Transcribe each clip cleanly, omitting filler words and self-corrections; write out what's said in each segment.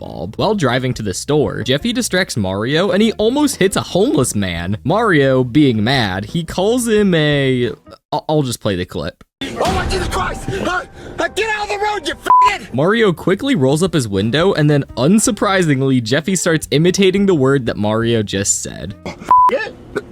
bulb. While driving to the store, Jeffy distracts Mario and he almost hits a homeless man. Mario, being mad, he calls him a... I'll just play the clip. Oh my Jesus Christ! Get out of the road, you f***ing! Mario quickly rolls up his window and then, unsurprisingly, Jeffy starts imitating the word that Mario just said.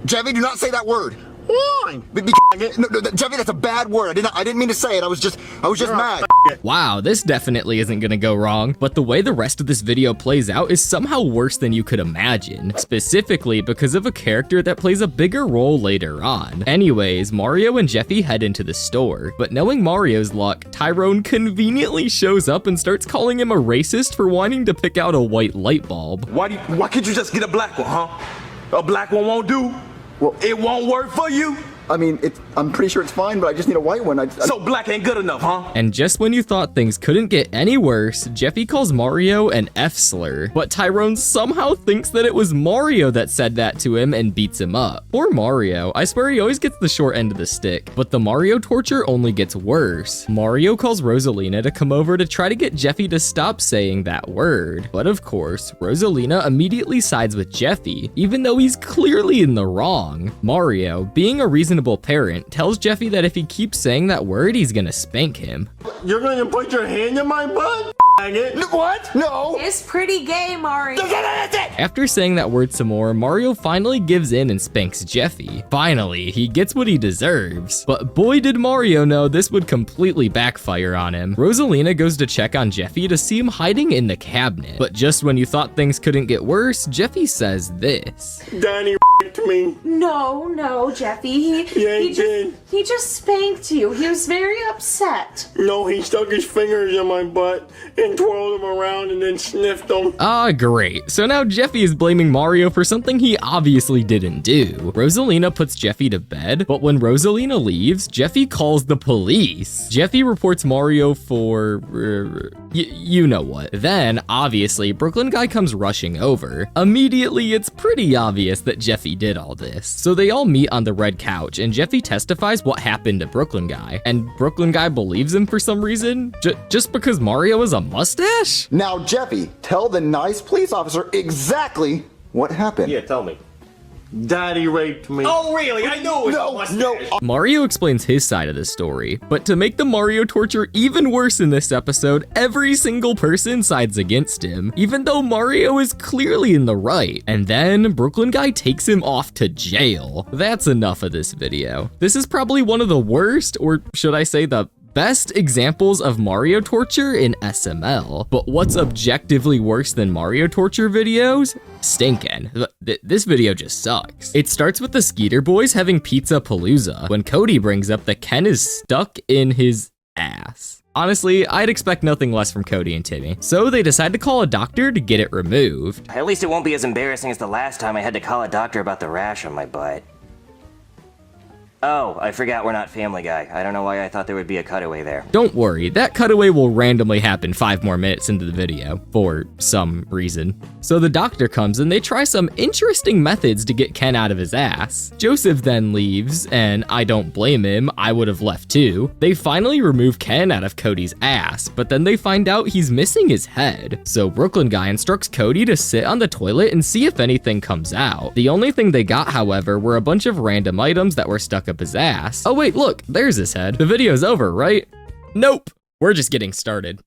Jeffy, do not say that word. Why? No, Jeffy, that's a bad word. I didn't mean to say it. I was just mad. Wow, this definitely isn't gonna go wrong, but the way the rest of this video plays out is somehow worse than you could imagine, specifically because of a character that plays a bigger role later on. Anyways, Mario and Jeffy head into the store, but knowing Mario's luck, Tyrone conveniently shows up and starts calling him a racist for wanting to pick out a white light bulb. Why can't you just get a black one, huh? A black one won't do? Well, it won't work for you? I mean, I'm pretty sure it's fine, but I just need a white one. So black ain't good enough, huh? And just when you thought things couldn't get any worse, Jeffy calls Mario an F-slur, but Tyrone somehow thinks that it was Mario that said that to him and beats him up. Poor Mario, I swear he always gets the short end of the stick, but the Mario torture only gets worse. Mario calls Rosalina to come over to try to get Jeffy to stop saying that word. But of course, Rosalina immediately sides with Jeffy, even though he's clearly in the wrong. Mario, being a reasonable parent, tells Jeffy that if he keeps saying that word, he's gonna spank him. You're gonna put your hand in my butt? What? No! It's pretty gay, Mario. After saying that word some more, Mario finally gives in and spanks Jeffy. Finally, he gets what he deserves. But boy did Mario know this would completely backfire on him. Rosalina goes to check on Jeffy to see him hiding in the cabinet. But just when you thought things couldn't get worse, Jeffy says this. Daddy me. No, Jeffy. He just spanked you. He was very upset. No, he stuck his fingers in my butt and twirled them around and then sniffed them. Ah, great. So now Jeffy is blaming Mario for something he obviously didn't do. Rosalina puts Jeffy to bed, but when Rosalina leaves, Jeffy calls the police. Jeffy reports Mario for... you know what. Then, obviously, Brooklyn Guy comes rushing over. Immediately, it's pretty obvious that Jeffy did all this. So they all meet on the red couch, and Jeffy testifies what happened to Brooklyn Guy. And Brooklyn Guy believes him for some reason, just because Mario has a mustache? Now, Jeffy, tell the nice police officer exactly what happened. Yeah, tell me. Daddy raped me. Oh, really? I know it was No. Mario explains his side of the story, but to make the Mario torture even worse in this episode, every single person sides against him, even though Mario is clearly in the right. And then Brooklyn Guy takes him off to jail. That's enough of this video. This is probably one of the worst, or should I say the best examples of Mario torture in SML. But what's objectively worse than Mario torture videos? Stinkin'. This video just sucks. It starts with the Skeeter Boys having Pizza Palooza when Cody brings up that Ken is stuck in his ass. Honestly, I'd expect nothing less from Cody and Timmy. So they decide to call a doctor to get it removed. At least it won't be as embarrassing as the last time I had to call a doctor about the rash on my butt. Oh, I forgot we're not Family Guy. I don't know why I thought there would be a cutaway there. Don't worry, that cutaway will randomly happen 5 more minutes into the video, for some reason. So the doctor comes and they try some interesting methods to get Ken out of his ass. Joseph then leaves, and I don't blame him, I would have left too. They finally remove Ken out of Cody's ass, but then they find out he's missing his head. So Brooklyn Guy instructs Cody to sit on the toilet and see if anything comes out. The only thing they got, however, were a bunch of random items that were stuck up his ass. Oh wait, look, there's his head. The video's over, right? Nope. We're just getting started.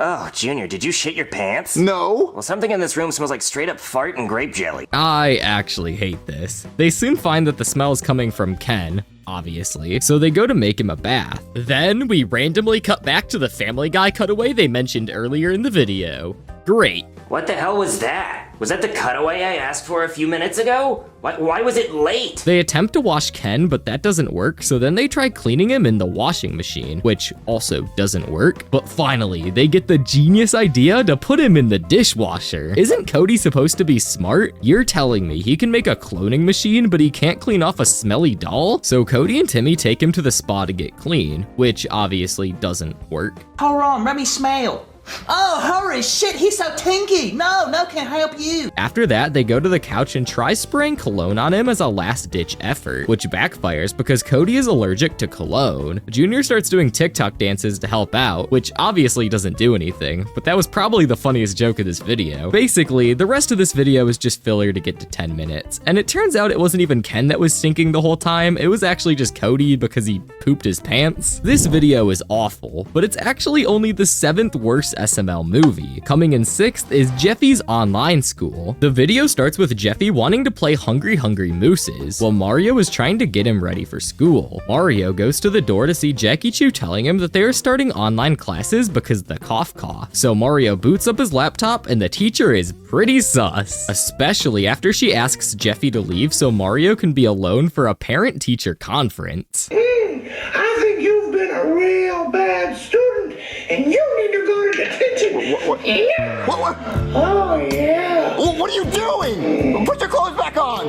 Oh, Junior, did you shit your pants? No. Well, something in this room smells like straight up fart and grape jelly. I actually hate this. They soon find that the smell is coming from Ken, obviously, so they go to make him a bath. Then we randomly cut back to the Family Guy cutaway they mentioned earlier in the video. Great. What the hell was that? Was that the cutaway I asked for a few minutes ago? Why was it late? They attempt to wash Ken, but that doesn't work, so then they try cleaning him in the washing machine, which also doesn't work. But finally, they get the genius idea to put him in the dishwasher. Isn't Cody supposed to be smart? You're telling me he can make a cloning machine, but he can't clean off a smelly doll? So Cody and Timmy take him to the spa to get clean, which obviously doesn't work. Hold on, let me smell. Oh, holy shit, he's so tinky. No, can't help you. After that, they go to the couch and try spraying cologne on him as a last-ditch effort, which backfires because Cody is allergic to cologne. Junior starts doing TikTok dances to help out, which obviously doesn't do anything, but that was probably the funniest joke of this video. Basically, the rest of this video is just filler to get to 10 minutes, and it turns out it wasn't even Ken that was stinking the whole time, it was actually just Cody because he pooped his pants. This video is awful, but it's actually only the 7th worst SML movie. Coming in 6th is Jeffy's online school. The video starts with Jeffy wanting to play Hungry Hungry Mooses, while Mario is trying to get him ready for school. Mario goes to the door to see Jackie Chu telling him that they are starting online classes because of the cough. So Mario boots up his laptop and the teacher is pretty sus, especially after she asks Jeffy to leave so Mario can be alone for a parent-teacher conference. I think you've been a real bad student, and you need to go to detention. What? Yeah. What? Oh, yeah. What are you doing? Put your clothes back on.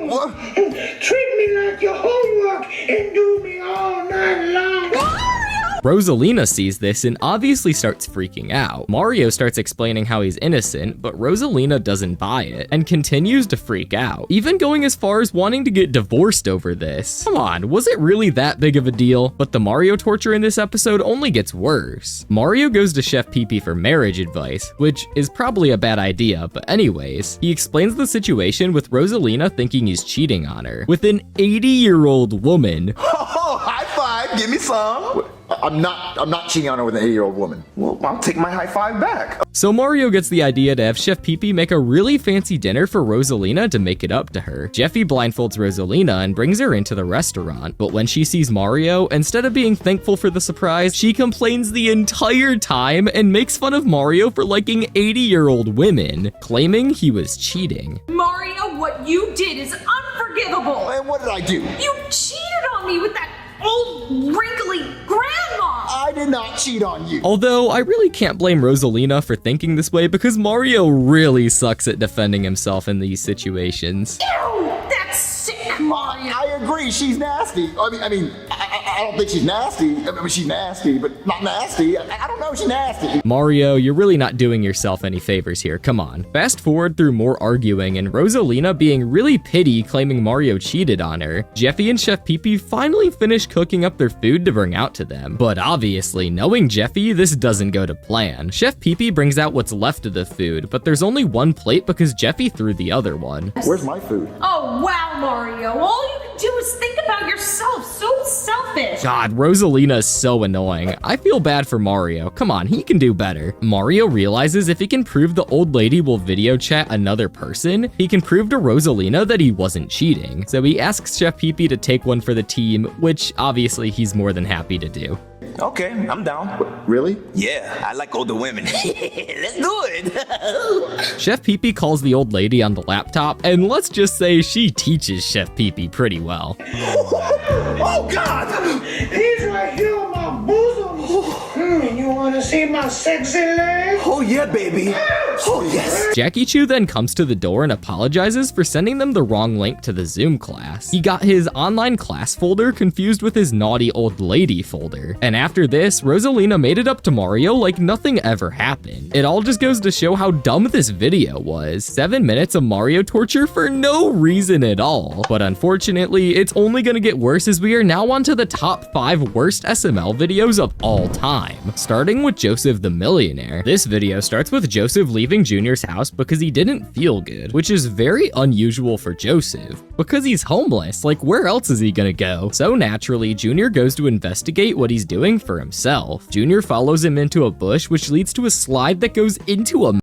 What? Treat me like your homework and do me all night long. Rosalina sees this and obviously starts freaking out. Mario starts explaining how he's innocent, but Rosalina doesn't buy it and continues to freak out, even going as far as wanting to get divorced over this. Come on, was it really that big of a deal? But the Mario torture in this episode only gets worse. Mario goes to Chef Pee-Pee for marriage advice, which is probably a bad idea, but anyways, he explains the situation with Rosalina thinking he's cheating on her with an 80-year-old woman. Oh, high five. Give me some. I'm not cheating on her with an 80-year-old woman. Well, I'll take my high five back. So Mario gets the idea to have Chef Pee-Pee make a really fancy dinner for Rosalina to make it up to her. Jeffy blindfolds Rosalina and brings her into the restaurant, but when she sees Mario, instead of being thankful for the surprise, she complains the entire time and makes fun of Mario for liking 80-year-old women, claiming he was cheating. Mario, what you did is unforgivable. And what did I do? You cheated on me with that old wrinkly grandma. I did not cheat on you. Although, I really can't blame Rosalina for thinking this way because Mario really sucks at defending himself in these situations. Ew, that's sick, Mario. I agree, she's nasty. I don't think she's nasty. I mean, she's nasty, but not nasty. I don't know, she's nasty. Mario, you're really not doing yourself any favors here, come on. Fast forward through more arguing and Rosalina being really pitty claiming Mario cheated on her. Jeffy and Chef Pee-Pee finally finish cooking up their food to bring out to them. But obviously, knowing Jeffy, this doesn't go to plan. Chef Pee-Pee brings out what's left of the food, but there's only one plate because Jeffy threw the other one. Where's my food? Oh, wow, Mario. All you can do is think about yourself. So selfish. God, Rosalina is so annoying. I feel bad for Mario. Come on, he can do better. Mario realizes if he can prove the old lady will video chat another person, he can prove to Rosalina that he wasn't cheating. So he asks Chef Pee-Pee to take one for the team, which obviously he's more than happy to do. Okay, I'm down. Really? Yeah, I like older women. Let's do it. Chef Pee-Pee calls the old lady on the laptop, and let's just say she teaches Chef Pee-Pee pretty well. Oh, God. He's right here on my bosom. You want to see my sexy legs? Oh, yeah, baby. Oh, yes. Jackie Chu then comes to the door and apologizes for sending them the wrong link to the Zoom class. He got his online class folder confused with his naughty old lady folder. And after this, Rosalina made it up to Mario like nothing ever happened. It all just goes to show how dumb this video was. 7 minutes of Mario torture for no reason at all. But unfortunately, it's only gonna get worse as we are now on to the top 5 worst SML videos of all time. Starting with Joseph the Millionaire. This video starts with Joseph leaving Junior's house because he didn't feel good, which is very unusual for Joseph, because he's homeless, like where else is he gonna go? So naturally, Junior goes to investigate what he's doing for himself. Junior follows him into a bush, which leads to a slide that goes into a